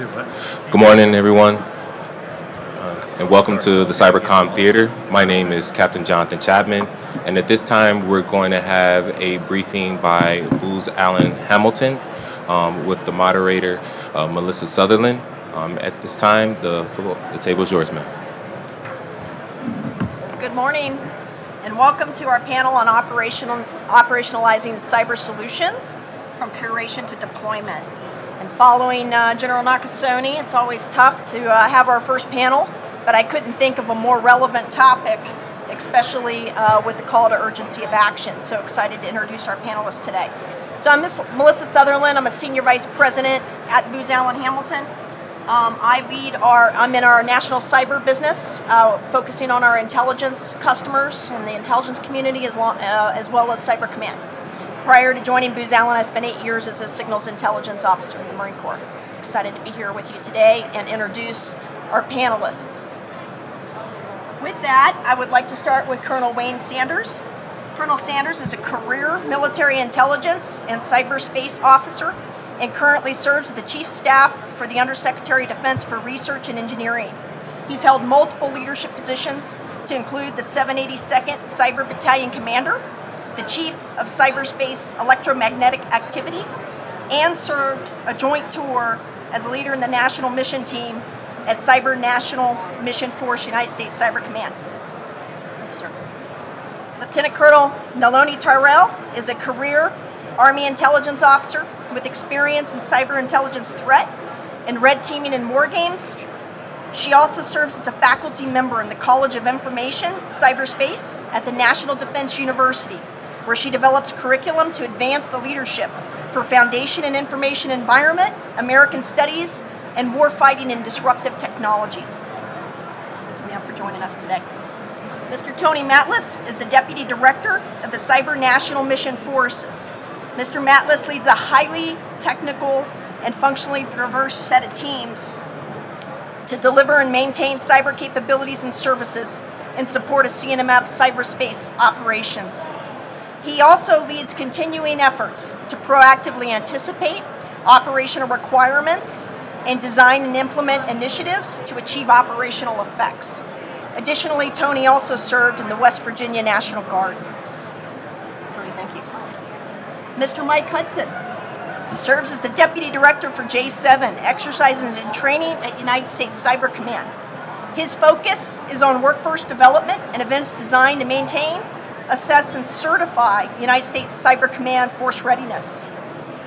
Good morning, everyone, and welcome to the Cybercom Theater. My name is Captain Jonathan Chapman, and at this time, we're going to have a briefing by Booz Allen Hamilton with the moderator, Melissa Sutherland. At this time, the table is yours, ma'am. Good morning, and welcome to our panel on operationalizing cyber solutions from curation to deployment. And following General Nakasone, it's always tough to have our first panel, but I couldn't think of a more relevant topic, especially with the call to urgency of action. So excited to introduce our panelists today. So I'm Melissa Sutherland. I'm a Senior Vice President at Booz Allen Hamilton. I'm in our national cyber business, focusing on our intelligence customers and the intelligence community as well as Cyber Command. Prior to joining Booz Allen, I spent 8 years as a signals intelligence officer in the Marine Corps. Excited to be here with you today and introduce our panelists. With that, I would like to start with Colonel Wayne Sanders. Colonel Sanders is a career military intelligence and cyberspace officer and currently serves as the Chief Staff for the Undersecretary of Defense for Research and Engineering. He's held multiple leadership positions to include the 782nd Cyber Battalion Commander, the Chief of Cyberspace Electromagnetic Activity, and served a joint tour as a leader in the National Mission Team at Cyber National Mission Force, United States Cyber Command. Thank you, sir. Lieutenant Colonel Naloni Tyrell is a career Army intelligence officer with experience in cyber intelligence threat and red teaming and war games. She also serves as a faculty member in the College of Information Cyberspace at the National Defense University, where she develops curriculum to advance the leadership for Foundation in Information Environment, American Studies, and Warfighting and Disruptive Technologies. Thank you, ma'am, for joining us today. Mr. Tony Matlis is the Deputy Director of the Cyber National Mission Forces. Mr. Matlis leads a highly technical and functionally diverse set of teams to deliver and maintain cyber capabilities and services in support of CNMF cyberspace operations. He also leads continuing efforts to proactively anticipate operational requirements and design and implement initiatives to achieve operational effects. Additionally, Tony also served in the West Virginia National Guard. Tony, thank you. Mr. Mike Hudson serves as the Deputy Director for J7, Exercises and Training at United States Cyber Command. His focus is on workforce development and events designed to maintain, assess, and certify United States Cyber Command force readiness.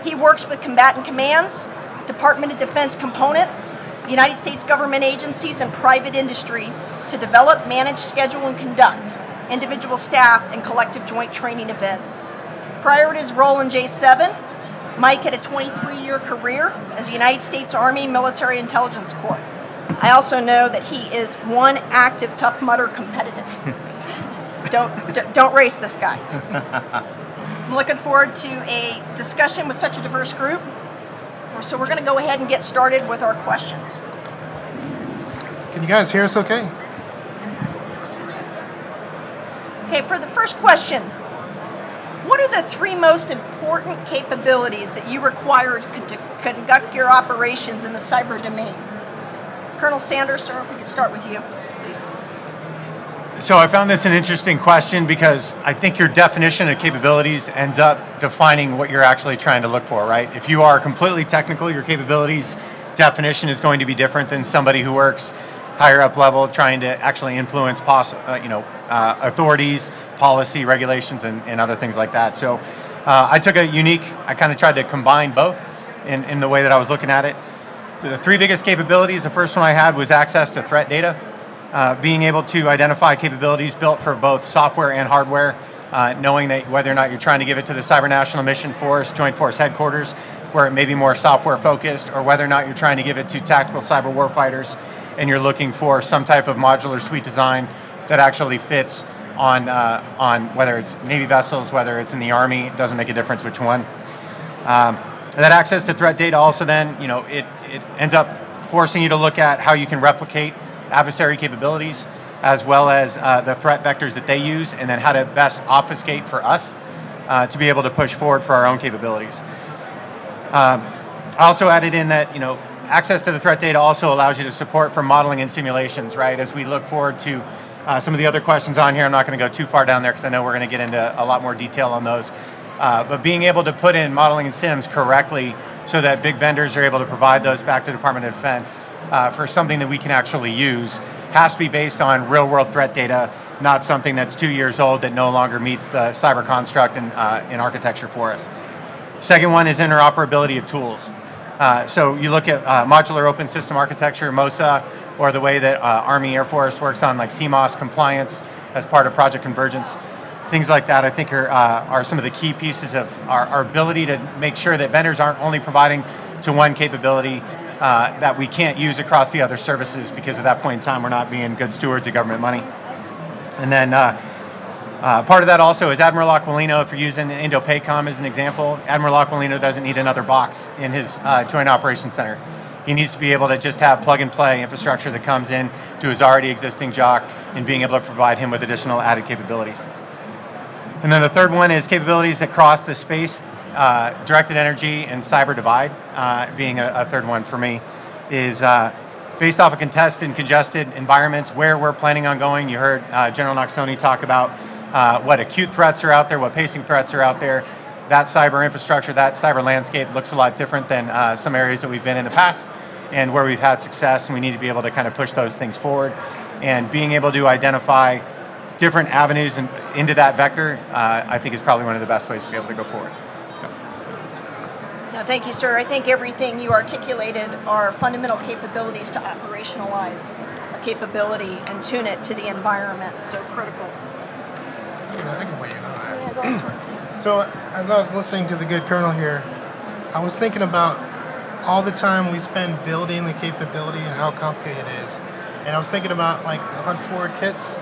He works with combatant commands, Department of Defense components, United States government agencies, and private industry to develop, manage, schedule, and conduct individual staff and collective joint training events. Prior to his role in J7, Mike had a 23-year career as a United States Army Military Intelligence Corps. I also know that he is one active Tough Mudder competitive. Don't race this guy. I'm looking forward to a discussion with such a diverse group. So we're going to go ahead and get started with our questions. Can you guys hear us okay? Okay, for the first question, what are the three most important capabilities that you require to conduct your operations in the cyber domain? Colonel Sanders, sir, if we could start with you, please. So I found this an interesting question because I think your definition of capabilities ends up defining what you're actually trying to look for, right? If you are completely technical, your capabilities definition is going to be different than somebody who works higher up level trying to actually influence authorities, policy, regulations, and other things like that. So I kind of tried to combine both in the way that I was looking at it. The three biggest capabilities, the first one I had was access to threat data. Being able to identify capabilities built for both software and hardware, knowing that whether or not you're trying to give it to the Cyber National Mission Force, Joint Force Headquarters, where it may be more software focused, or whether or not you're trying to give it to tactical cyber warfighters, and you're looking for some type of modular suite design that actually fits on whether it's Navy vessels, whether it's in the Army, it doesn't make a difference which one. That access to threat data also then, it ends up forcing you to look at how you can replicate adversary capabilities, as well as the threat vectors that they use, and then how to best obfuscate for us to be able to push forward for our own capabilities. I also added in that, access to the threat data also allows you to support for modeling and simulations, right? As we look forward to some of the other questions on here, I'm not going to go too far down there because I know we're going to get into a lot more detail on those. But being able to put in modeling and sims correctly so that big vendors are able to provide those back to the Department of Defense for something that we can actually use has to be based on real world threat data, not something that's 2 years old that no longer meets the cyber construct and in architecture for us. Second one is interoperability of tools. So you look at modular open system architecture, MOSA, or the way that Army Air Force works on like CMOS compliance as part of Project Convergence. Things like that I think are some of the key pieces of our ability to make sure that vendors aren't only providing to one capability that we can't use across the other services, because at that point in time we're not being good stewards of government money. And then part of that also is Admiral Aquilino. If you're using Indo-PACOM as an example, Admiral Aquilino doesn't need another box in his Joint Operations Center. He needs to be able to just have plug-and-play infrastructure that comes in to his already existing JOC and being able to provide him with additional added capabilities. And then the third one is capabilities that cross the space, directed energy, and cyber divide, being a third one for me, is based off of contested and congested environments where we're planning on going. You heard General Noxoni talk about what acute threats are out there, what pacing threats are out there. That cyber infrastructure, that cyber landscape looks a lot different than some areas that we've been in the past and where we've had success, and we need to be able to kind of push those things forward. And being able to identify different avenues into that vector, I think is probably one of the best ways to be able to go forward. So. No, thank you, sir. I think everything you articulated are fundamental capabilities to operationalize a capability and tune it to the environment. So critical. I can weigh in on that. Yeah, go ahead, Tori, please. So as I was listening to the good colonel here, I was thinking about all the time we spend building the capability and how complicated it is. And I was thinking about like the Hunt Forward kits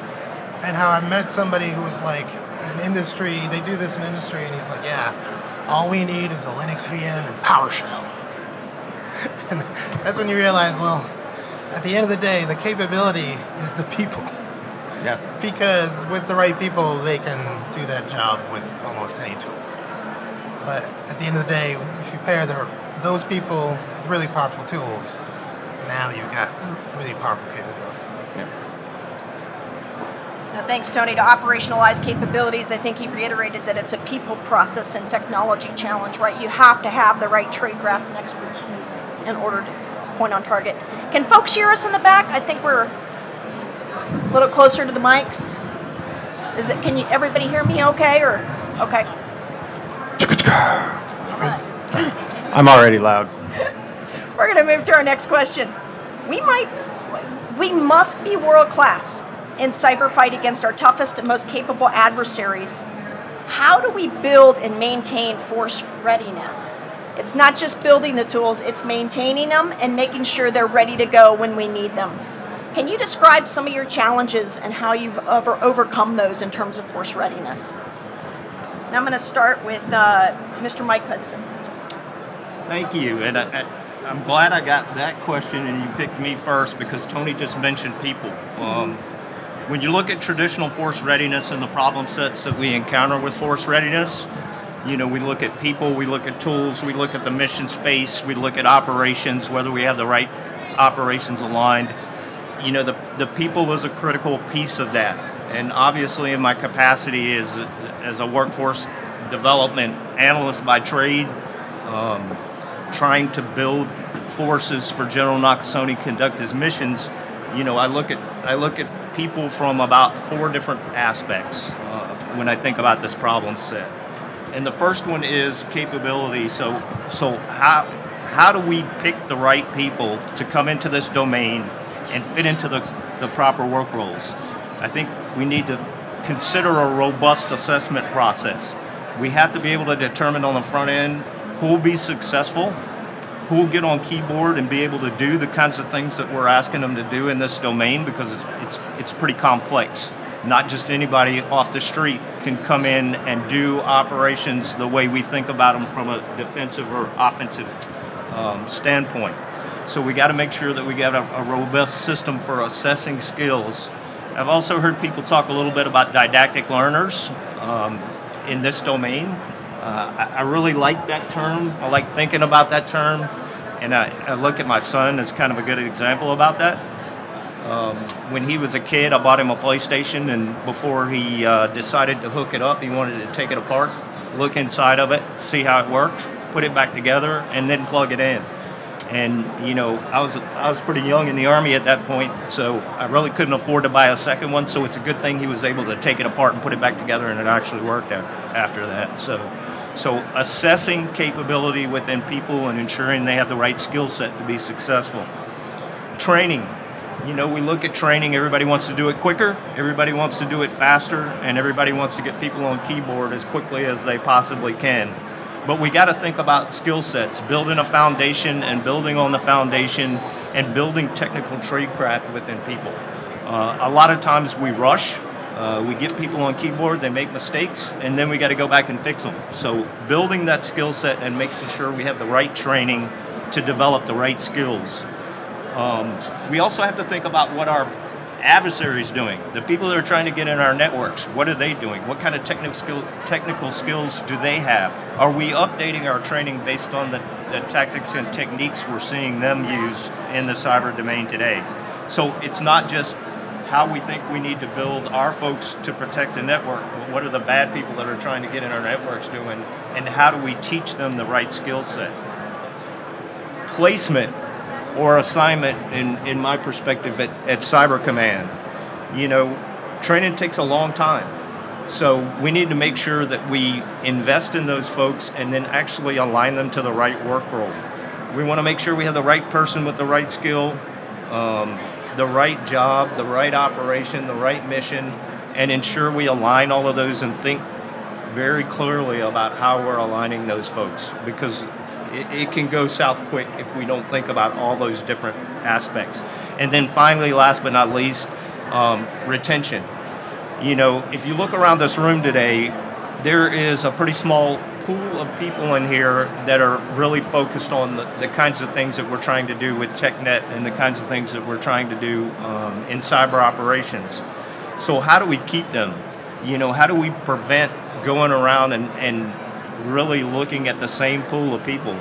and how I met somebody who was like an industry, they do this in industry, and he's like, yeah, all we need is a Linux VM and PowerShell. And that's when you realize, well, at the end of the day, the capability is the people. Yeah. Because with the right people, they can do that job with almost any tool. But at the end of the day, if you pair those people with really powerful tools, now you've got really powerful capability. Yeah. Now, thanks, Tony. To operationalize capabilities, I think he reiterated that it's a people, process, and technology challenge, right? You have to have the right trade craft and expertise in order to point on target. Can folks hear us in the back? I think we're a little closer to the mics. Can you everybody hear me okay, or okay? I'm already loud. We're going to move to our next question. We must be world class in cyber fight against our toughest and most capable adversaries. How do we build and maintain force readiness? It's not just building the tools, it's maintaining them and making sure they're ready to go when we need them. Can you describe some of your challenges and how you've overcome those in terms of force readiness? And I'm going to start with Mr. Mike Hudson. Thank you, and I'm glad I got that question and you picked me first because Tony just mentioned people. When you look at traditional force readiness and the problem sets that we encounter with force readiness, we look at people, we look at tools, we look at the mission space, we look at operations, whether we have the right operations aligned. The people is a critical piece of that. And obviously in my capacity as a workforce development analyst by trade, trying to build forces for General Nakasone conduct his missions, I look at people from about 4 different aspects when I think about this problem set. And the first one is capability. So how do we pick the right people to come into this domain and fit into the proper work roles? I think we need to consider a robust assessment process. We have to be able to determine on the front end who will be successful, who will get on keyboard and be able to do the kinds of things that we're asking them to do in this domain, because it's pretty complex. Not just anybody off the street can come in and do operations the way we think about them from a defensive or offensive standpoint. So we got to make sure that we got a robust system for assessing skills. I've also heard people talk a little bit about didactic learners in this domain. I really like that term. I like thinking about that term. And I look at my son as kind of a good example about that. When he was a kid, I bought him a PlayStation, and before he decided to hook it up, he wanted to take it apart, look inside of it, see how it worked, put it back together, and then plug it in. And I was pretty young in the Army at that point, so I really couldn't afford to buy a second one. So it's a good thing he was able to take it apart and put it back together, and it actually worked after that. So assessing capability within people and ensuring they have the right skill set to be successful. Training. We look at training, everybody wants to do it quicker, everybody wants to do it faster, and everybody wants to get people on keyboard as quickly as they possibly can. But we got to think about skill sets, building a foundation and building on the foundation and building technical tradecraft within people. A lot of times we rush, we get people on keyboard, they make mistakes, and then we got to go back and fix them. So building that skill set and making sure we have the right training to develop the right skills. We also have to think about what our adversaries doing, the people that are trying to get in our networks. What are they doing? What kind of technical skills do they have? Are we updating our training based on the tactics and techniques we're seeing them use in the cyber domain today? So it's not just how we think we need to build our folks to protect the network, but what are the bad people that are trying to get in our networks doing, and how do we teach them the right skill set? Placement or assignment, in my perspective, at Cyber Command. Training takes a long time. So we need to make sure that we invest in those folks and then actually align them to the right work role. We want to make sure we have the right person with the right skill, the right job, the right operation, the right mission, and ensure we align all of those and think very clearly about how we're aligning those folks, because it can go south quick if we don't think about all those different aspects. And then finally, last but not least, retention. If you look around this room today, there is a pretty small pool of people in here that are really focused on the kinds of things that we're trying to do with TechNet and the kinds of things that we're trying to do in cyber operations. So how do we keep them? How do we prevent going around and really looking at the same pool of people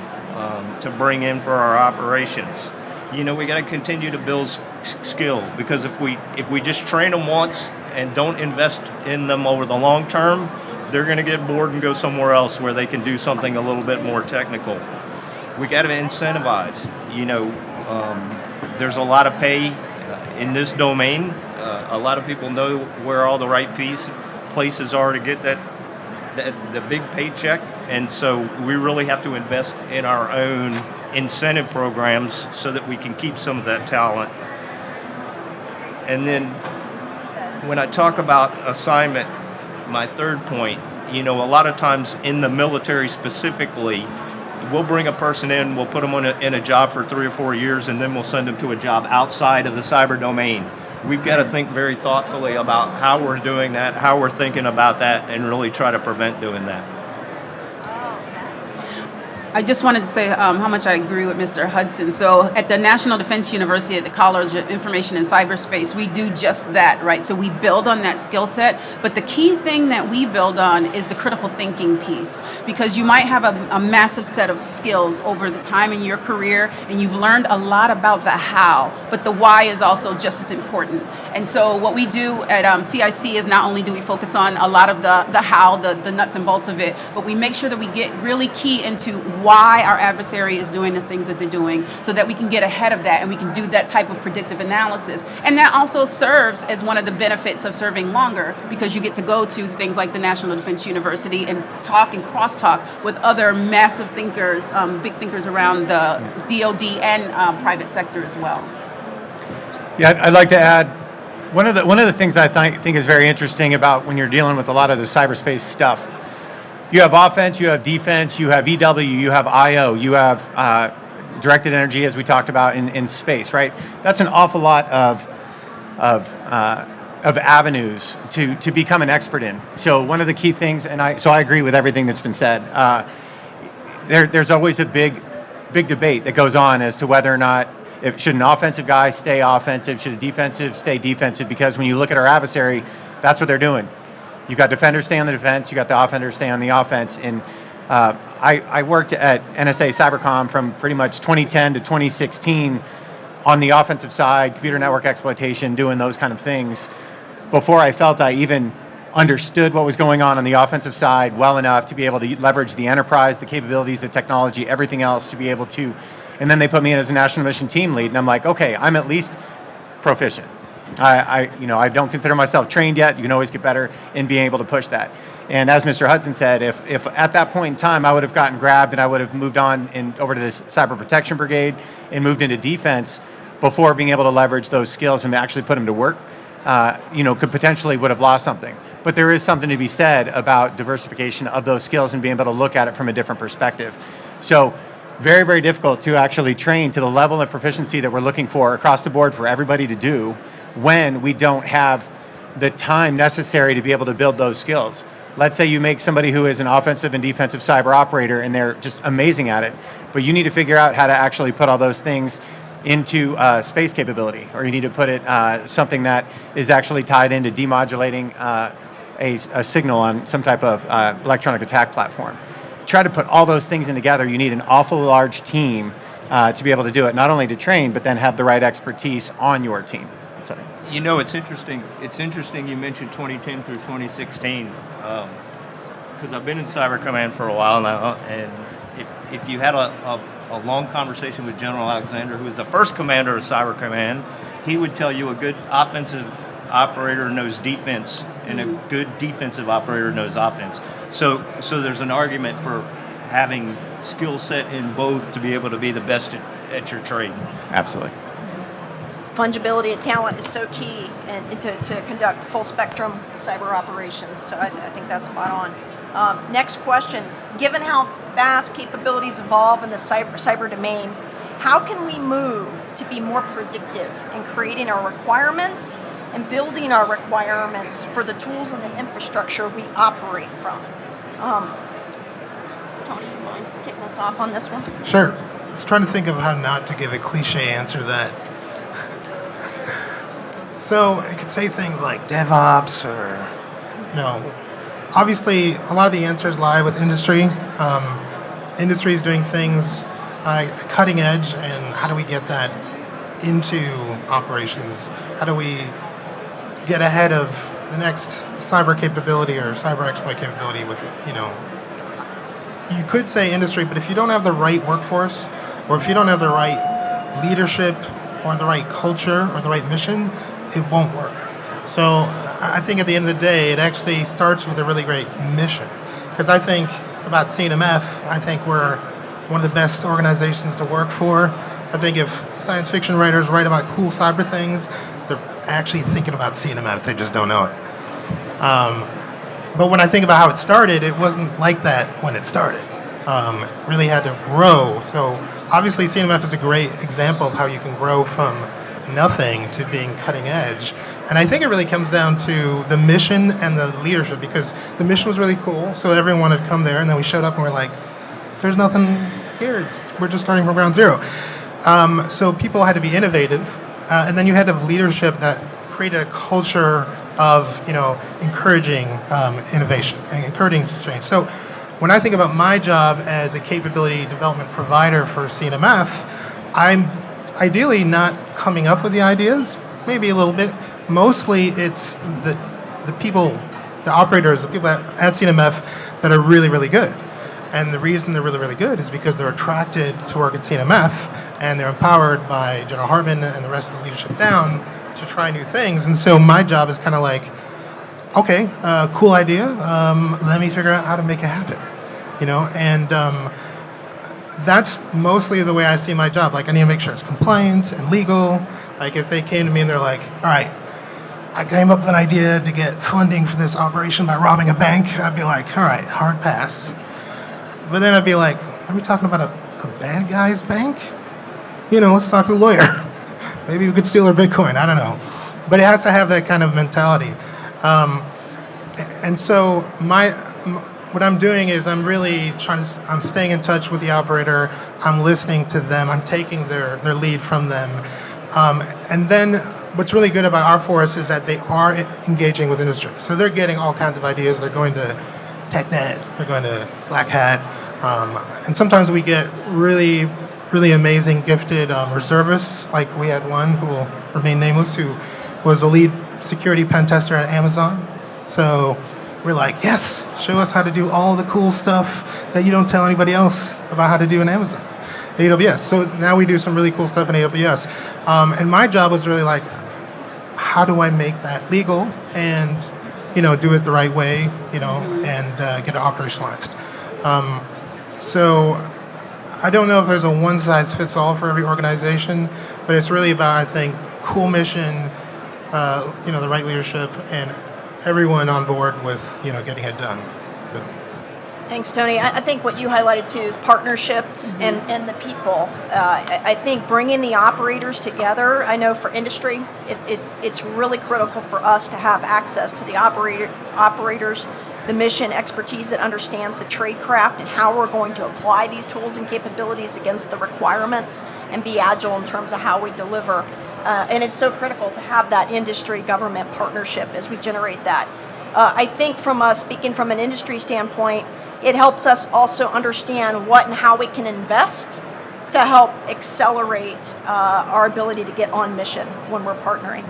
to bring in for our operations? We got to continue to build skill, because if we just train them once and don't invest in them over the long term, they're going to get bored and go somewhere else where they can do something a little bit more technical. We got to incentivize. There's a lot of pay in this domain. A lot of people know where all the right places are to get the big paycheck, and so we really have to invest in our own incentive programs so that we can keep some of that talent. And then when I talk about assignment, my third point, a lot of times in the military specifically, we'll bring a person in, we'll put them in a job for 3 or 4 years, and then we'll send them to a job outside of the cyber domain. We've got to think very thoughtfully about how we're doing that, how we're thinking about that, and really try to prevent doing that. I just wanted to say how much I agree with Mr. Hudson. So at the National Defense University at the College of Information and Cyberspace, we do just that, right? So we build on that skill set, but the key thing that we build on is the critical thinking piece, because you might have a massive set of skills over the time in your career, and you've learned a lot about the how, but the why is also just as important. And so what we do at CIC is not only do we focus on a lot of the how, the nuts and bolts of it, but we make sure that we get really key into why our adversary is doing the things that they're doing, so that we can get ahead of that and we can do that type of predictive analysis. And that also serves as one of the benefits of serving longer, because you get to go to things like the National Defense University and talk and crosstalk with other massive thinkers, big thinkers around the DoD and private sector as well. Yeah, I'd like to add, one of the things I think is very interesting about when you're dealing with a lot of the cyberspace stuff, you have offense, you have defense, you have EW, you have IO, you have directed energy, as we talked about in space, right? That's an awful lot of avenues to become an expert in. So one of the key things, and I agree with everything that's been said. There's always a big debate that goes on as to whether or not should an offensive guy stay offensive, should a defensive stay defensive, because when you look at our adversary, that's what they're doing. You got defenders stay on the defense, you got the offenders stay on the offense, and I worked at NSA Cybercom from pretty much 2010 to 2016 on the offensive side, computer network exploitation, doing those kind of things, before I felt I even understood what was going on the offensive side well enough to be able to leverage the enterprise, the capabilities, the technology, everything else to be able to. And then they put me in as a national mission team lead, and I'm like, okay, I'm at least proficient. I don't consider myself trained yet. You can always get better in being able to push that. And as Mr. Hudson said, if at that point in time I would have gotten grabbed and I would have moved on over to this cyber protection brigade and moved into defense before being able to leverage those skills and actually put them to work, could potentially would have lost something. But there is something to be said about diversification of those skills and being able to look at it from a different perspective. So very, very difficult to actually train to the level of proficiency that we're looking for across the board for everybody to do when we don't have the time necessary to be able to build those skills. Let's say you make somebody who is an offensive and defensive cyber operator and they're just amazing at it, but you need to figure out how to actually put all those things into space capability, or you need to put it something that is actually tied into demodulating a signal on some type of electronic attack platform. Try to put all those things in together. You need an awful large team to be able to do it, not only to train, but then have the right expertise on your team. Sorry. You know, it's interesting. It's interesting you mentioned 2010 through 2016, because I've been in Cyber Command for a while now, and if you had a long conversation with General Alexander, who was the first commander of Cyber Command, he would tell you a good offensive operator knows defense, and a good defensive operator knows offense. So there's an argument for having skill set in both to be able to be the best at your trade. Absolutely. Fungibility of talent is so key and to conduct full spectrum cyber operations. So I think that's spot on. Next question. Given how fast capabilities evolve in the cyber domain, how can we move to be more predictive in creating our requirements and building our requirements for the tools and the infrastructure we operate from? Tony, you mind kicking us off on this one? Sure. I was trying to think of how not to give a cliche answer to that. So I could say things like DevOps or, obviously a lot of the answers lie with industry. Industry is doing things cutting edge, and how do we get that into operations? How do we get ahead of the next cyber capability or cyber exploit capability with it? You could say industry, but if you don't have the right workforce, or if you don't have the right leadership or the right culture or the right mission, it won't work. So I think at the end of the day, it actually starts with a really great mission. Because I think about CNMF, I think we're one of the best organizations to work for. I think if science fiction writers write about cool cyber things, they're actually thinking about CNMF, they just don't know it. But when I think about how it started, it wasn't like that when it started. It really had to grow. So obviously CNMF is a great example of how you can grow from nothing to being cutting edge. And I think it really comes down to the mission and the leadership, because the mission was really cool, so everyone wanted to come there, and then we showed up and we're like, there's nothing here, we're just starting from ground zero. So people had to be innovative, and then you had to have leadership that created a culture of encouraging innovation and encouraging change. So when I think about my job as a capability development provider for CNMF, I'm ideally not coming up with the ideas, maybe a little bit. Mostly it's the people, the operators, the people at CNMF that are really, really good. And the reason they're really, really good is because they're attracted to work at CNMF, and they're empowered by General Harbin and the rest of the leadership down to try new things. And so my job is kind of like, okay, cool idea, let me figure out how to make it happen. And that's mostly the way I see my job. Like, I need to make sure it's compliant and legal. Like, if they came to me and they're like, all right, I came up with an idea to get funding for this operation by robbing a bank, I'd be like, all right, hard pass. But then I'd be like, are we talking about a bad guy's bank? Let's talk to the lawyer. Maybe we could steal their Bitcoin, I don't know. But it has to have that kind of mentality. And so what I'm doing is I'm really I'm staying in touch with the operator, I'm listening to them, I'm taking their lead from them. And then what's really good about our force is that they are engaging with industry. So they're getting all kinds of ideas. They're going to TechNet, they're going to Black Hat, And sometimes we get really, really amazing, gifted reservists. Like we had one who will remain nameless, who was a lead security pen tester at Amazon. So we're like, yes, show us how to do all the cool stuff that you don't tell anybody else about how to do in Amazon. AWS. So now we do some really cool stuff in AWS. And my job was really like, how do I make that legal and, do it the right way, and get it operationalized. So I don't know if there's a one size fits all for every organization, but it's really about, I think, cool mission, the right leadership, and everyone on board with, getting it done. So. Thanks, Tony. I think what you highlighted too is partnerships and the people. I think bringing the operators together, I know for industry, it's really critical for us to have access to the operators, the mission expertise that understands the trade craft and how we're going to apply these tools and capabilities against the requirements and be agile in terms of how we deliver. And it's so critical to have that industry government partnership as we generate that. I think speaking from an industry standpoint, it helps us also understand what and how we can invest to help accelerate our ability to get on mission when we're partnering.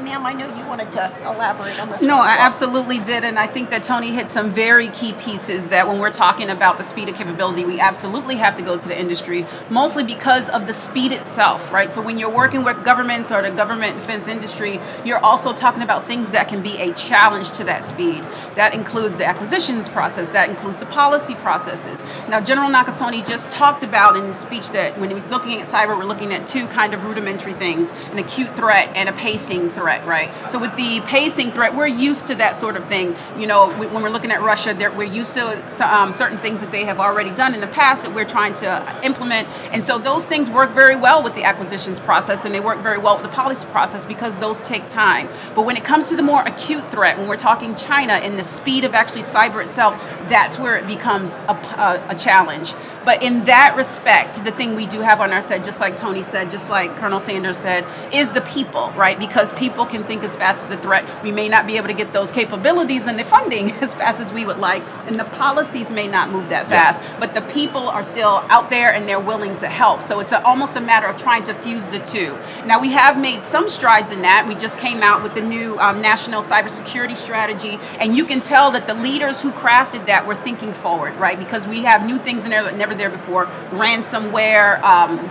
Ma'am, I know you wanted to elaborate on this. No, one as I well. absolutely did, and I think that Tony hit some very key pieces that when we're talking about the speed of capability, we absolutely have to go to the industry, mostly because of the speed itself, right? So when you're working with governments or the government defense industry, you're also talking about things that can be a challenge to that speed. That includes the acquisitions process, that includes the policy processes. Now, General Nakasone just talked about in his speech that when we're looking at cyber, we're looking at two kind of rudimentary things, an acute threat and a pacing threat. Right. So with the pacing threat, we're used to that sort of thing. When we're looking at Russia, we're used to certain things that they have already done in the past that we're trying to implement. And so those things work very well with the acquisitions process, and they work very well with the policy process because those take time. But when it comes to the more acute threat, when we're talking China and the speed of actually cyber itself, that's where it becomes a challenge. But in that respect, the thing we do have on our side, just like Tony said, just like Colonel Sanders said, is the people, right? Because people can think as fast as a threat. We may not be able to get those capabilities and the funding as fast as we would like, and the policies may not move that fast, but the people are still out there and they're willing to help. So it's almost a matter of trying to fuse the two. Now, we have made some strides in that. We just came out with the new national cybersecurity strategy, and you can tell that the leaders who crafted that were thinking forward, right? Because we have new things in there that never there before, ransomware,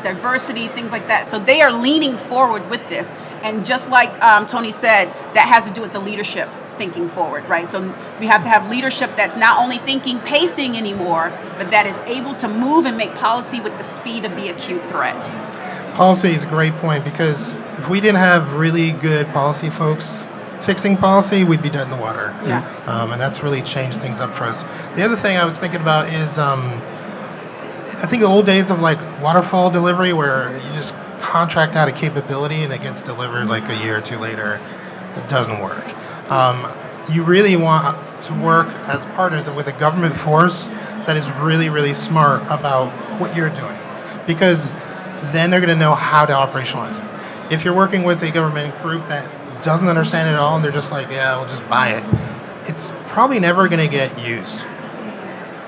diversity, things like that. So they are leaning forward with this. And just like Tony said, that has to do with the leadership thinking forward, right? So we have to have leadership that's not only thinking pacing anymore, but that is able to move and make policy with the speed of the acute threat. Policy is a great point, because if we didn't have really good policy folks fixing policy, we'd be dead in the water. Yeah. And that's really changed things up for us. The other thing I was thinking about is I think the old days of like waterfall delivery, where you just contract out a capability and it gets delivered like a year or two later, it doesn't work. You really want to work as partners with a government force that is really, really smart about what you're doing, because then they're going to know how to operationalize it. If you're working with a government group that doesn't understand it at all and they're just like, yeah, we'll just buy it, it's probably never going to get used.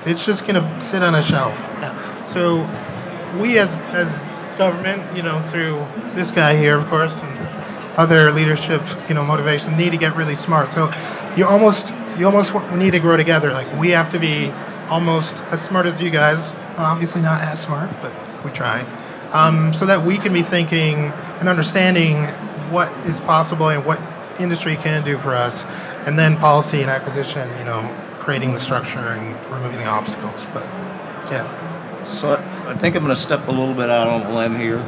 It's just going to sit on a shelf. Yeah. So we as government, through this guy here, of course, and other leadership, motivation, need to get really smart. So you almost need to grow together. Like, we have to be almost as smart as you guys. Obviously not as smart, but we try. So that we can be thinking and understanding what is possible and what industry can do for us, and then policy and acquisition, creating the structure and removing the obstacles. But yeah. So I think I'm going to step a little bit out on a limb here.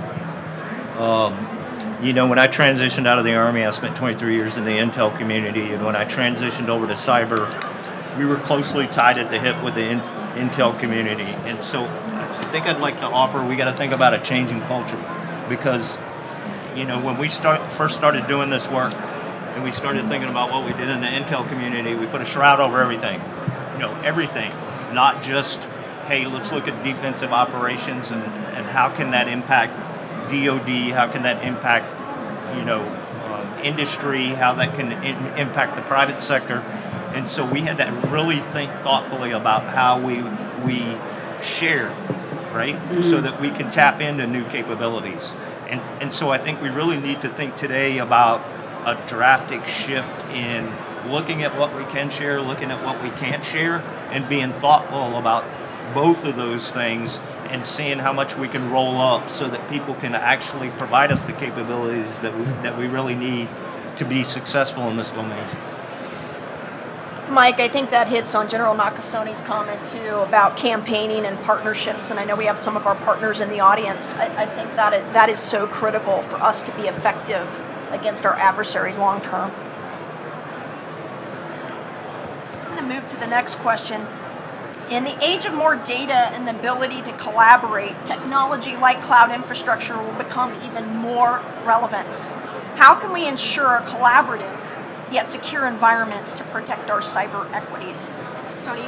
When I transitioned out of the Army, I spent 23 years in the intel community, and when I transitioned over to cyber, we were closely tied at the hip with the intel community. And so I think I'd like to offer, we got to think about a change in culture, because when we first started doing this work and we started thinking about what we did in the intel community, we put a shroud over everything, everything, not just, hey, let's look at defensive operations and how can that impact DOD, how can that impact, industry, how that can impact the private sector. And so we had to really think thoughtfully about how we we share, right? So that we can tap into new capabilities. And so I think we really need to think today about a drastic shift in looking at what we can share, looking at what we can't share, and being thoughtful about both of those things and seeing how much we can roll up so that people can actually provide us the capabilities that we really need to be successful in this domain. Mike, I think that hits on General Nakasoni's comment too about campaigning and partnerships, and I know we have some of our partners in the audience. I think that is so critical for us to be effective against our adversaries long term. I'm going to move to the next question. In the age of more data and the ability to collaborate, technology like cloud infrastructure will become even more relevant. How can we ensure a collaborative yet secure environment to protect our cyber equities? Tony?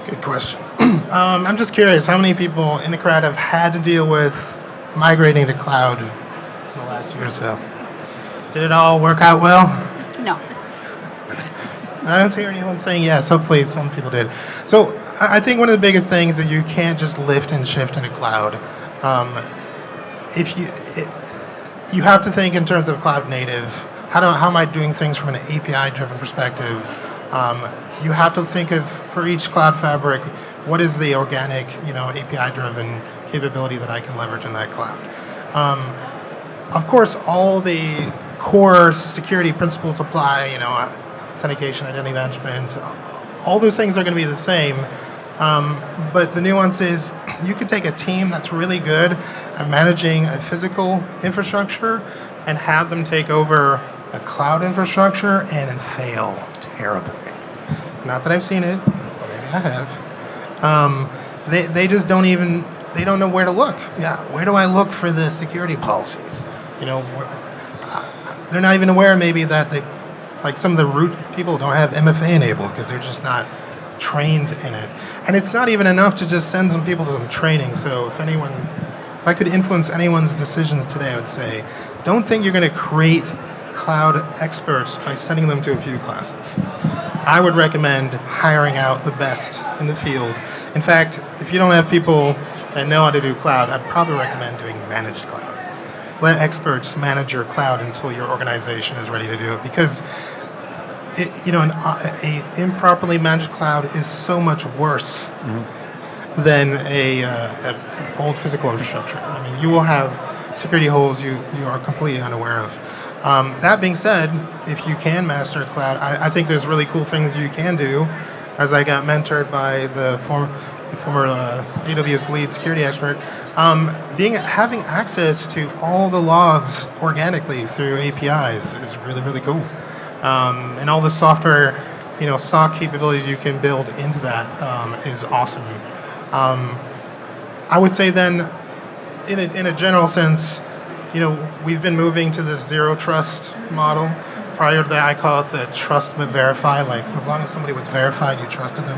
Good question. I'm just curious, how many people in the crowd have had to deal with migrating to cloud in the last year or so? Did it all work out well? No. I don't hear anyone saying yes. Hopefully some people did. So I think one of the biggest things that you can't just lift and shift in a cloud. You have to think in terms of cloud native. How am I doing things from an API-driven perspective? You have to think of, for each cloud fabric, what is the organic, API-driven capability that I can leverage in that cloud? Of course, all the core security principles apply, authentication, identity management, all those things are going to be the same. But the nuance is you could take a team that's really good at managing a physical infrastructure and have them take over a cloud infrastructure and fail terribly. Not that I've seen it, but maybe I have. They just don't know where to look. Yeah, where do I look for the security policies? They're not even aware maybe that some of the root people don't have MFA enabled because they're just not trained in it. And it's not even enough to just send some people to some training. So if I could influence anyone's decisions today, I would say, don't think you're going to create cloud experts by sending them to a few classes. I would recommend hiring out the best in the field. In fact, if you don't have people that know how to do cloud, I'd probably recommend doing managed cloud. Let experts manage your cloud until your organization is ready to do it, because an improperly managed cloud is so much worse than a old physical infrastructure. I mean, you will have security holes you are completely unaware of. That being said, if you can master cloud, I think there's really cool things you can do. As I got mentored by the former AWS lead security expert, having access to all the logs organically through APIs is really, really cool. And all the software, SOC capabilities you can build into that is awesome. I would say then, in a general sense, we've been moving to this zero trust model. Prior to that, I call it the trust but verify. Like, as long as somebody was verified, you trusted them.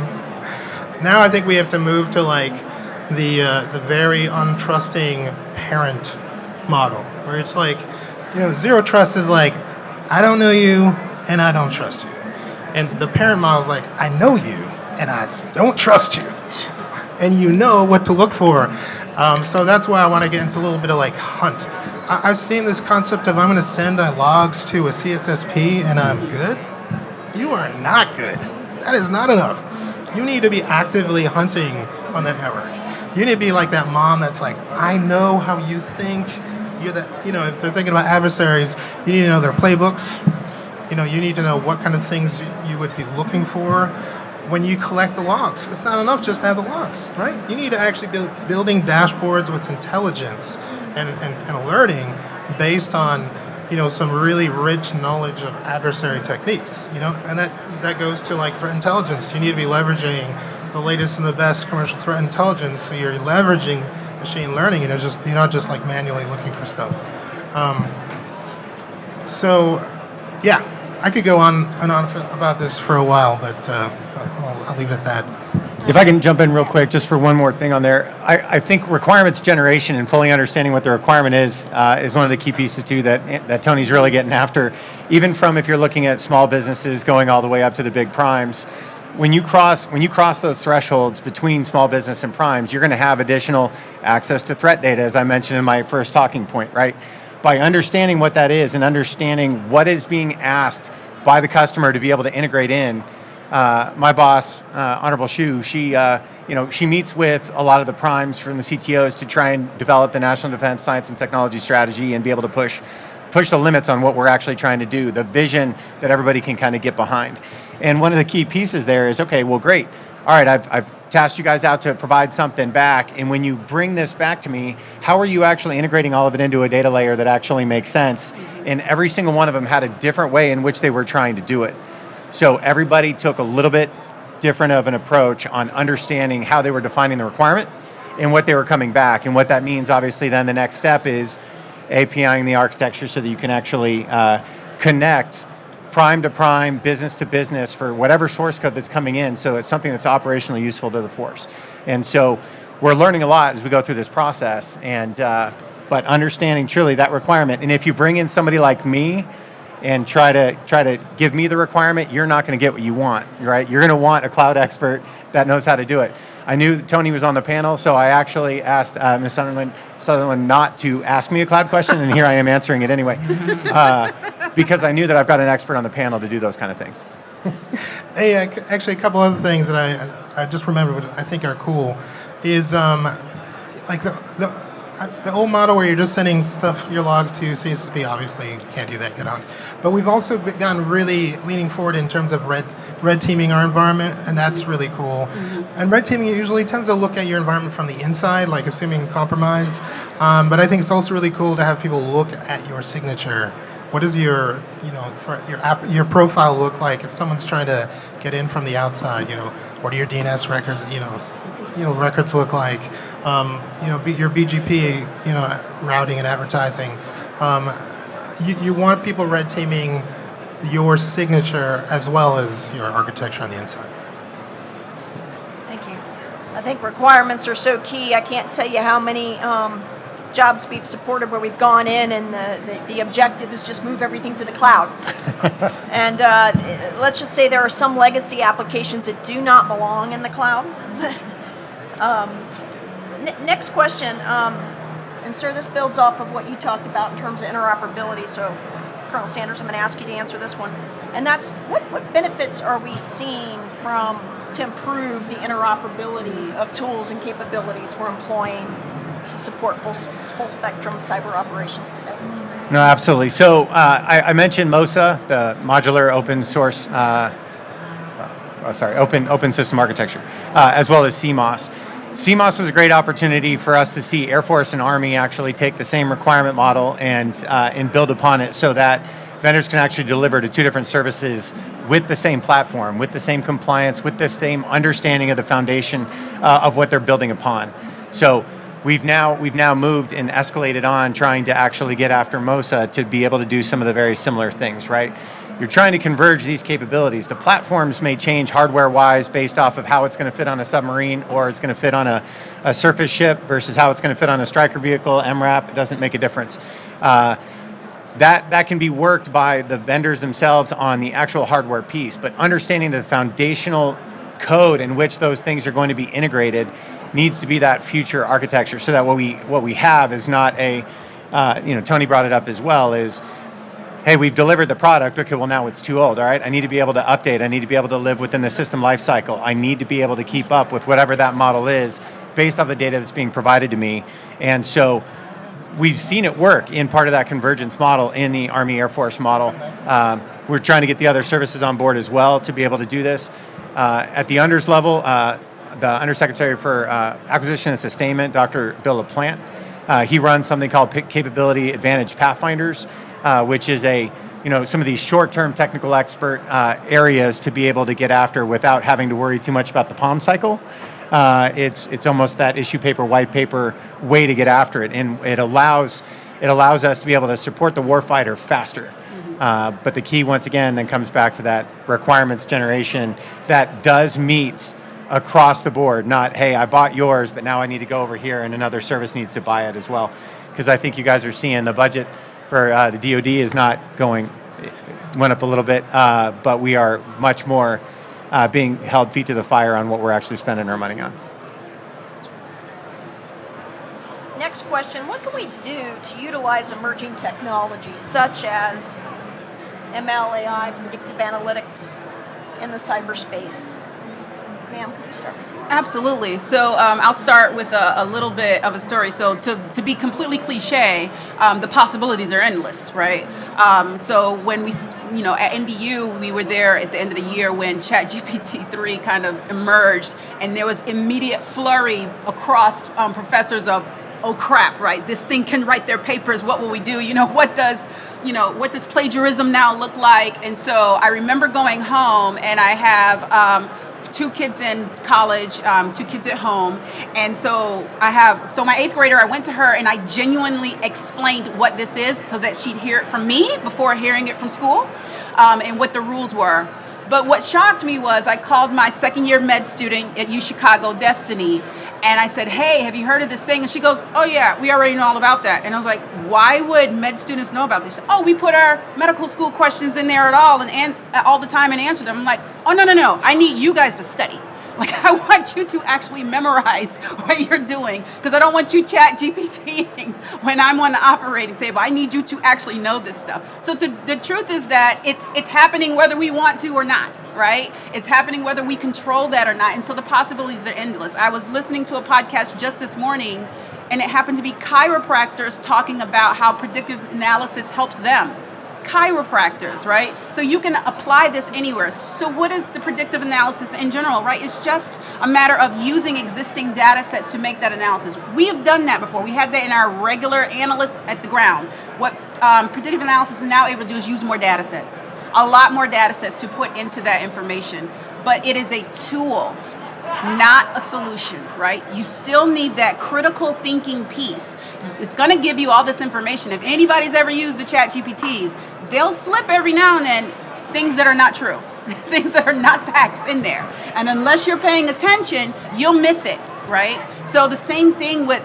Now I think we have to move to the very untrusting parent model, where it's zero trust is I don't know you and I don't trust you. And the parent model is I know you and I don't trust you. And you know what to look for. So that's why I want to get into a little bit of hunt. I've seen this concept of I'm going to send my logs to a CSSP and I'm good. You are not good. That is not enough. You need to be actively hunting on that network. You need to be like that mom that's I know how you think. You're that, if they're thinking about adversaries, you need to know their playbooks. You need to know what kind of things you would be looking for when you collect the logs. It's not enough just to have the logs, right? You need to actually be building dashboards with intelligence and alerting based on, some really rich knowledge of adversary techniques, and that goes to threat intelligence. You need to be leveraging the latest and the best commercial threat intelligence, so you're leveraging machine learning, you're not just manually looking for stuff. I could go on and on about this for a while, but I'll leave it at that. If I can jump in real quick, just for one more thing on there, I think requirements generation and fully understanding what the requirement is one of the key pieces too that Tony's really getting after. Even from if you're looking at small businesses going all the way up to the big primes, when you cross those thresholds between small business and primes, you're going to have additional access to threat data, as I mentioned in my first talking point, right? By understanding what that is and understanding what is being asked by the customer to be able to integrate in, my boss, Honorable Shu, she meets with a lot of the primes from the CTOs to try and develop the National Defense Science and Technology Strategy and be able to push the limits on what we're actually trying to do, the vision that everybody can kind of get behind. And one of the key pieces there is, okay, well, great. All right, I've tasked you guys out to provide something back. And when you bring this back to me, how are you actually integrating all of it into a data layer that actually makes sense? And every single one of them had a different way in which they were trying to do it. So everybody took a little bit different of an approach on understanding how they were defining the requirement and what they were coming back. And what that means, obviously, then the next step is APIing the architecture so that you can actually connect prime to prime, business to business for whatever source code that's coming in. So it's something that's operationally useful to the force. And so we're learning a lot as we go through this process, and but understanding truly that requirement. And if you bring in somebody like me and try to give me the requirement, you're not going to get what you want, right? You're going to want a cloud expert that knows how to do it. I knew Tony was on the panel, so I actually asked Ms. Sutherland not to ask me a cloud question, and here I am answering it anyway, because I knew that I've got an expert on the panel to do those kind of things. Hey, actually, a couple other things that I just remembered I think are cool is like the old model where you're just sending your logs to CSSP. Obviously, you can't do that, get on. But we've also gotten really leaning forward in terms of red teaming our environment, and that's really cool. Mm-hmm. And red teaming usually tends to look at your environment from the inside, like assuming compromise. But I think it's also really cool to have people look at your signature. What does your your profile look like if someone's trying to get in from the outside? What do your DNS records records look like? Your BGP routing and advertising. You want people red teaming your signature as well as your architecture on the inside. Thank you. I think requirements are so key. I can't tell you how many jobs we've supported where we've gone in and the objective is just move everything to the cloud. And let's just say there are some legacy applications that do not belong in the cloud. Next question, and sir, this builds off of what you talked about in terms of interoperability. So, Colonel Sanders, I'm going to ask you to answer this one. And that's, what benefits are we seeing to improve the interoperability of tools and capabilities we're employing to support full spectrum cyber operations today? No, absolutely. So I mentioned MOSA, the modular open source, open system architecture, as well as CMOS. CMOS was a great opportunity for us to see Air Force and Army actually take the same requirement model and build upon it so that vendors can actually deliver to two different services with the same platform, with the same compliance, with the same understanding of the foundation of what they're building upon. So we've now moved and escalated on trying to actually get after MOSA to be able to do some of the very similar things, right? You're trying to converge these capabilities. The platforms may change hardware-wise based off of how it's going to fit on a submarine or it's going to fit on a surface ship versus how it's going to fit on a Stryker vehicle, MRAP. It doesn't make a difference. That can be worked by the vendors themselves on the actual hardware piece, but understanding the foundational code in which those things are going to be integrated needs to be that future architecture so that what we have is not a, Tony brought it up as well, is, hey, we've delivered the product. Okay, well, now it's too old, all right? I need to be able to update. I need to be able to live within the system lifecycle. I need to be able to keep up with whatever that model is based off the data that's being provided to me. And so we've seen it work in part of that convergence model in the Army Air Force model. We're trying to get the other services on board as well to be able to do this. At the unders level, the Undersecretary for Acquisition and Sustainment, Dr. Bill LaPlante, he runs something called Capability Advantage Pathfinders, which is some of these short-term technical expert areas to be able to get after without having to worry too much about the POM cycle. It's almost that issue paper, white paper way to get after it, and it allows us to be able to support the warfighter faster. But the key, once again, then comes back to that requirements generation that does meet across the board, not, hey, I bought yours, but now I need to go over here and another service needs to buy it as well. Because I think you guys are seeing the budget for the DoD is not went up a little bit, but we are much more being held feet to the fire on what we're actually spending our money on. Next question, what can we do to utilize emerging technologies such as ML, AI, predictive analytics in the cyberspace? Ma'am, can we start with you? Absolutely. So I'll start with a little bit of a story. So to be completely cliche, the possibilities are endless, right? So when we, at NBU, we were there at the end of the year when ChatGPT 3 kind of emerged, and there was immediate flurry across professors of, oh crap, right? This thing can write their papers. What will we do? What does plagiarism now look like? And so I remember going home, and I have 2 kids in college, 2 kids at home. And so my 8th grader, I went to her and I genuinely explained what this is so that she'd hear it from me before hearing it from school, and what the rules were. But what shocked me was I called my 2nd-year med student at UChicago, Destiny, and I said, hey, have you heard of this thing? And she goes, oh yeah, we already know all about that. And I was like, why would med students know about this? She said, oh, we put our medical school questions in there all the time and answer them. I'm like, oh, no, I need you guys to study. Like, I want you to actually memorize what you're doing, because I don't want you chat GPTing when I'm on the operating table. I need you to actually know this stuff. So the truth is that it's happening whether we want to or not, right? It's happening whether we control that or not. And so the possibilities are endless. I was listening to a podcast just this morning, and it happened to be chiropractors talking about how predictive analysis helps them. Chiropractors, right? So you can apply this anywhere. So what is the predictive analysis in general, right? It's just a matter of using existing data sets to make that analysis. We have done that before. We had that in our regular analyst at the ground. What predictive analysis is now able to do is use more data sets, a lot more data sets to put into that information. But it is a tool, not a solution, right? You still need that critical thinking piece. It's going to give you all this information. If anybody's ever used the chat GPTs, they'll slip every now and then things that are not true, things that are not facts in there. And unless you're paying attention, you'll miss it, right? So the same thing with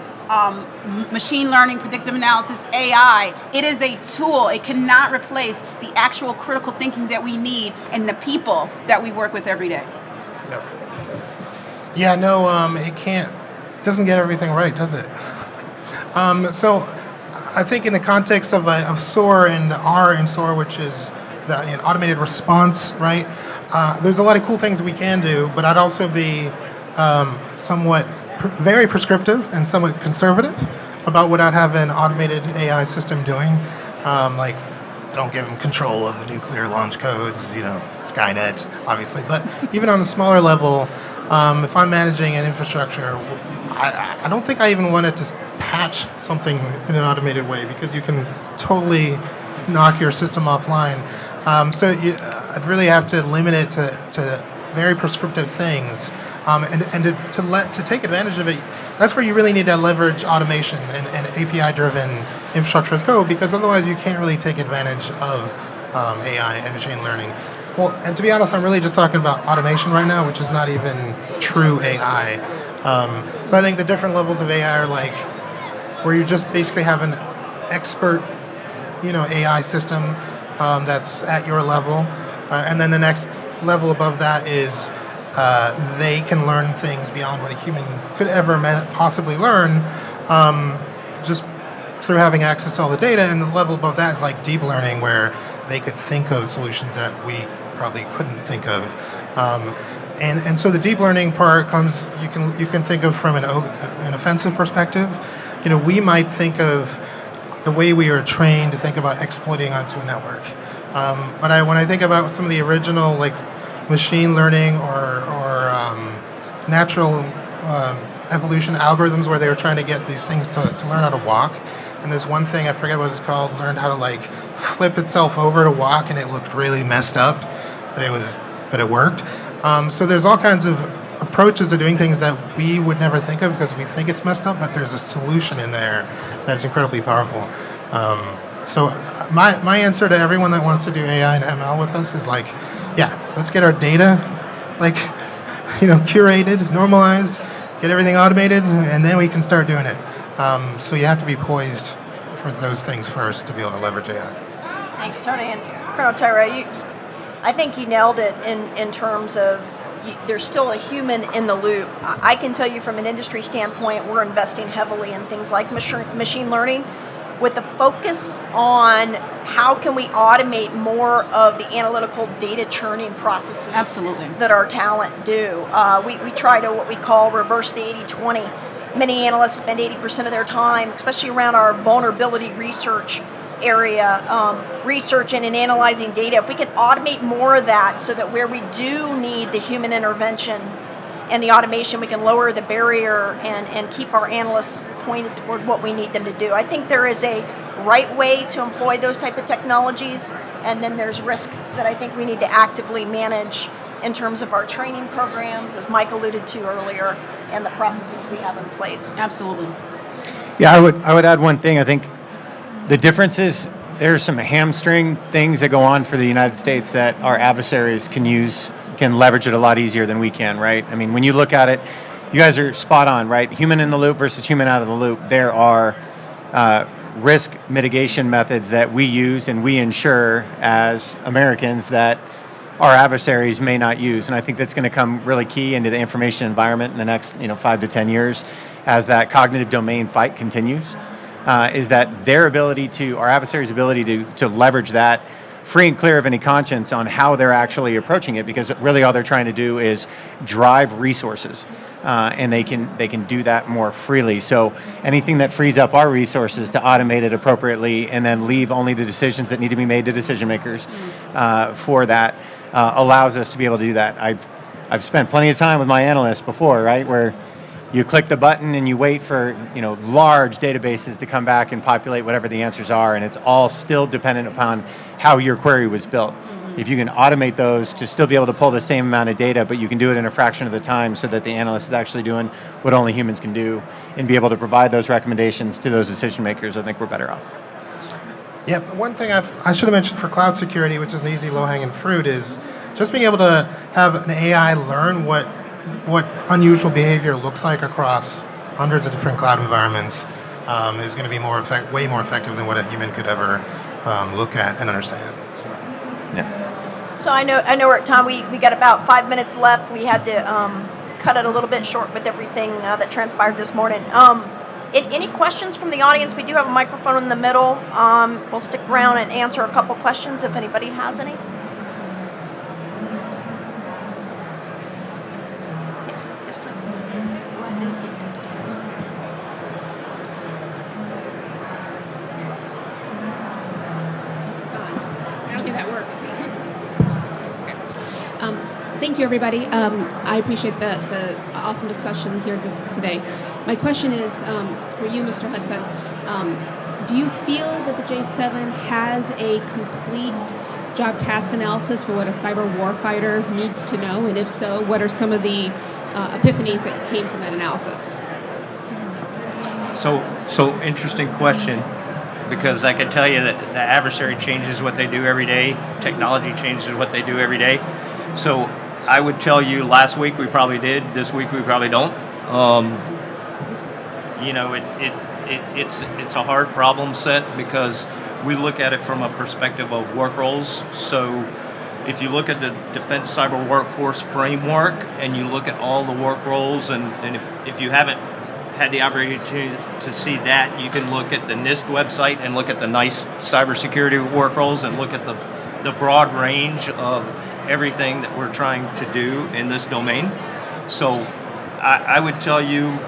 machine learning, predictive analysis, AI. It is a tool. It cannot replace the actual critical thinking that we need and the people that we work with every day. Yep. Yeah, no, it doesn't get everything right, does it? So I think in the context of SOAR and the R in SOAR, which is the automated response, right? There's a lot of cool things we can do, but I'd also be somewhat very prescriptive and somewhat conservative about what I'd have an automated AI system doing. Like, don't give them control of the nuclear launch codes, Skynet, obviously. But even on a smaller level, if I'm managing an infrastructure, I don't think I even want it to patch something in an automated way, because you can totally knock your system offline. I'd really have to limit it to very prescriptive things, and to take advantage of it. That's where you really need to leverage automation and API-driven infrastructure as code, because otherwise you can't really take advantage of AI and machine learning. Well, and to be honest, I'm really just talking about automation right now, which is not even true AI. So I think the different levels of AI are like where you just basically have an expert, AI system that's at your level, and then the next level above that is they can learn things beyond what a human could ever possibly learn, just through having access to all the data. And the level above that is like deep learning, where they could think of solutions that we probably couldn't think of. And so the deep learning part comes, you can think of from an offensive perspective. We might think of the way we are trained to think about exploiting onto a network. But when I think about some of the original machine learning or natural evolution algorithms, where they were trying to get these things to learn how to walk, and there's one thing, I forget what it's called, learned how to flip itself over to walk, and it looked really messed up, but it worked. So there's all kinds of approaches to doing things that we would never think of because we think it's messed up, but there's a solution in there that's incredibly powerful. So my answer to everyone that wants to do AI and ML with us is let's get our data curated, normalized, get everything automated, and then we can start doing it. So you have to be poised for those things first to be able to leverage AI. Thanks, Tony. And Colonel Tyra, I think you nailed it in terms of there's still a human in the loop. I can tell you from an industry standpoint, we're investing heavily in things like machine learning, with a focus on how can we automate more of the analytical data churning processes. Absolutely. That our talent do. We try to what we call reverse the 80-20. Many analysts spend 80% of their time, especially around our vulnerability research area, researching and analyzing data. If we can automate more of that so that where we do need the human intervention and the automation, we can lower the barrier and keep our analysts pointed toward what we need them to do. I think there is a right way to employ those type of technologies, and then there's risk that I think we need to actively manage in terms of our training programs, as Mike alluded to earlier, and the processes we have in place. Absolutely. Yeah, I would add one thing. I think the difference is there's some hamstring things that go on for the United States that our adversaries can leverage it a lot easier than we can, right? I mean, when you look at it, you guys are spot on, right? Human in the loop versus human out of the loop. There are risk mitigation methods that we use and we ensure as Americans that our adversaries may not use. And I think that's going to come really key into the information environment in the next 5 to 10 years as that cognitive domain fight continues, is that our adversaries' ability to leverage that free and clear of any conscience on how they're actually approaching it, because really all they're trying to do is drive resources, and they can do that more freely. So anything that frees up our resources to automate it appropriately and then leave only the decisions that need to be made to decision makers for that allows us to be able to do that. I've spent plenty of time with my analysts before, right, where you click the button and you wait for large databases to come back and populate whatever the answers are, and it's all still dependent upon how your query was built. Mm-hmm. If you can automate those to still be able to pull the same amount of data, but you can do it in a fraction of the time so that the analyst is actually doing what only humans can do and be able to provide those recommendations to those decision makers, I think we're better off. Yeah, one thing I should have mentioned for cloud security, which is an easy low-hanging fruit, is just being able to have an AI learn what unusual behavior looks like across hundreds of different cloud environments is going to be way more effective than what a human could ever look at and understand. So. Yes. So I know we're at time. We got about 5 minutes left. We had to cut it a little bit short with everything that transpired this morning. Any questions from the audience? We do have a microphone in the middle. We'll stick around and answer a couple questions if anybody has any. Yes, please. It's on. I don't think that works. Thank you, everybody. I appreciate the awesome discussion here today. My question is for you, Mr. Hudson. Do you feel that the J7 has a complete job task analysis for what a cyber warfighter needs to know? And if so, what are some of the epiphanies that came from that analysis? So interesting question, because I can tell you that the adversary changes what they do every day. Technology changes what they do every day. So I would tell you last week we probably did. This week we probably don't. It's a hard problem set because we look at it from a perspective of work roles. So if you look at the Defense Cyber Workforce Framework and you look at all the work roles, and if you haven't had the opportunity to see that, you can look at the NIST website and look at the NICE cybersecurity work roles and look at the broad range of everything that we're trying to do in this domain. So I would tell you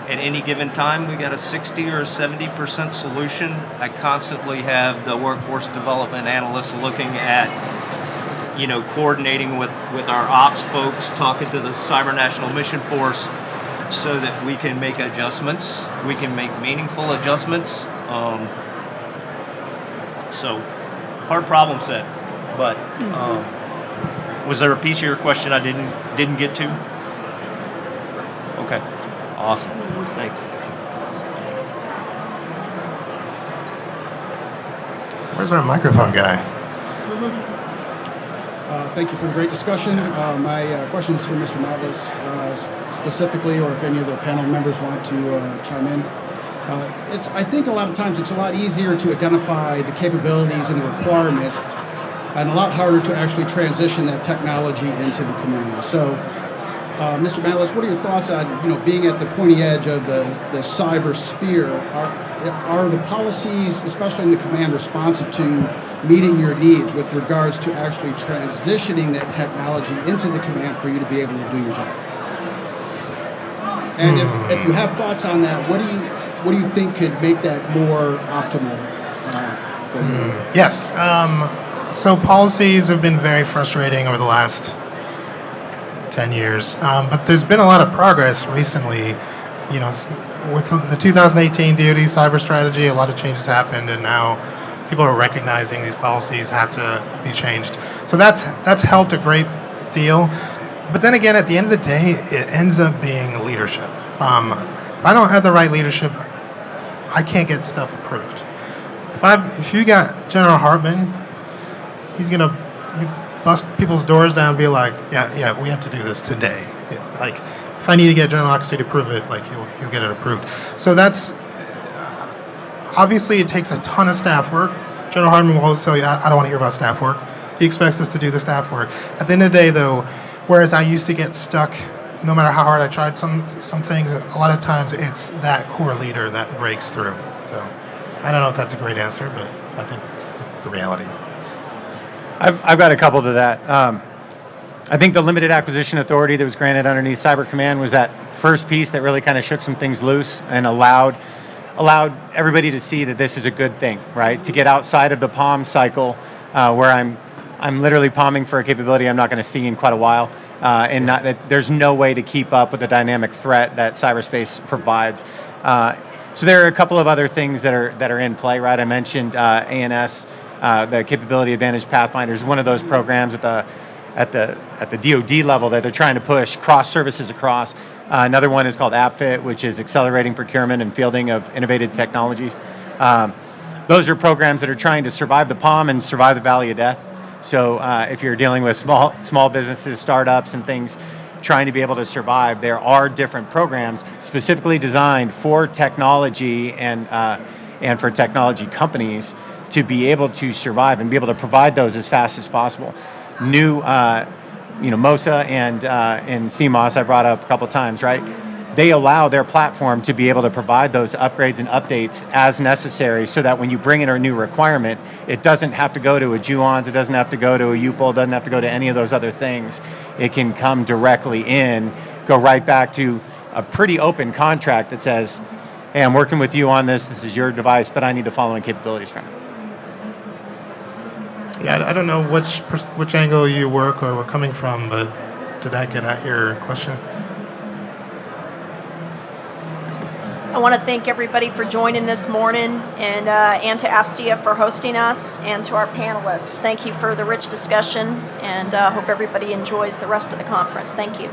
at any given time we got a 60 or 70% solution. I constantly have the workforce development analysts looking at coordinating with our ops folks, talking to the Cyber National Mission Force so that we can make adjustments. We can make meaningful adjustments. So hard problem set, but was there a piece of your question I didn't get to? Okay, awesome, thanks. Where's our microphone guy? Thank you for the great discussion. My question is for Mr. Matlis specifically, or if any of the panel members want to chime in. I think a lot of times it's a lot easier to identify the capabilities and the requirements and a lot harder to actually transition that technology into the command. So, Mr. Mattis, what are your thoughts on being at the pointy edge of the cyber sphere? Are the policies, especially in the command, responsive to meeting your needs with regards to actually transitioning that technology into the command for you to be able to do your job? And if you have thoughts on that, what do you think could make that more optimal? Yes. So policies have been very frustrating over the last 10 years, but there's been a lot of progress recently. With the 2018 DoD cyber strategy, a lot of changes happened, and now people are recognizing these policies have to be changed. So that's helped a great deal. But then again, at the end of the day, it ends up being leadership. If I don't have the right leadership, I can't get stuff approved. If you got General Hartman, he's gonna bust people's doors down and be like, yeah, we have to do this today. Like, if I need to get General Oxley to approve it, like he'll get it approved. So that's obviously it takes a ton of staff work. General Hartman will always tell you, I don't want to hear about staff work. He expects us to do the staff work. At the end of the day, though, whereas I used to get stuck, no matter how hard I tried some things, a lot of times it's that core leader that breaks through. So I don't know if that's a great answer, but I think it's the reality. I've got a couple to that. I think the limited acquisition authority that was granted underneath Cyber Command was that first piece that really kind of shook some things loose and allowed everybody to see that this is a good thing, right? To get outside of the POM cycle, where I'm literally POMing for a capability I'm not going to see in quite a while, and there's no way to keep up with the dynamic threat that cyberspace provides. So there are a couple of other things that are in play, right? I mentioned ANS, the Capability Advantage Pathfinder is one of those programs at the DoD level that they're trying to push cross services across. Another one is called AppFit, which is accelerating procurement and fielding of innovative technologies. Those are programs that are trying to survive the POM and survive the valley of death. So if you're dealing with small businesses, startups, and things trying to be able to survive, there are different programs specifically designed for technology and for technology companies to be able to survive and be able to provide those as fast as possible. New, MOSA and CMOS I brought up a couple times, right? They allow their platform to be able to provide those upgrades and updates as necessary so that when you bring in a new requirement, it doesn't have to go to a JUONS, it doesn't have to go to a UPOL, it doesn't have to go to any of those other things. It can come directly in, go right back to a pretty open contract that says, hey, I'm working with you on this is your device, but I need the following capabilities from it. Yeah, I don't know which angle you work or were coming from, but did that get at your question? I want to thank everybody for joining this morning, and to AFCEA for hosting us, and to our panelists. Thank you for the rich discussion, and hope everybody enjoys the rest of the conference. Thank you.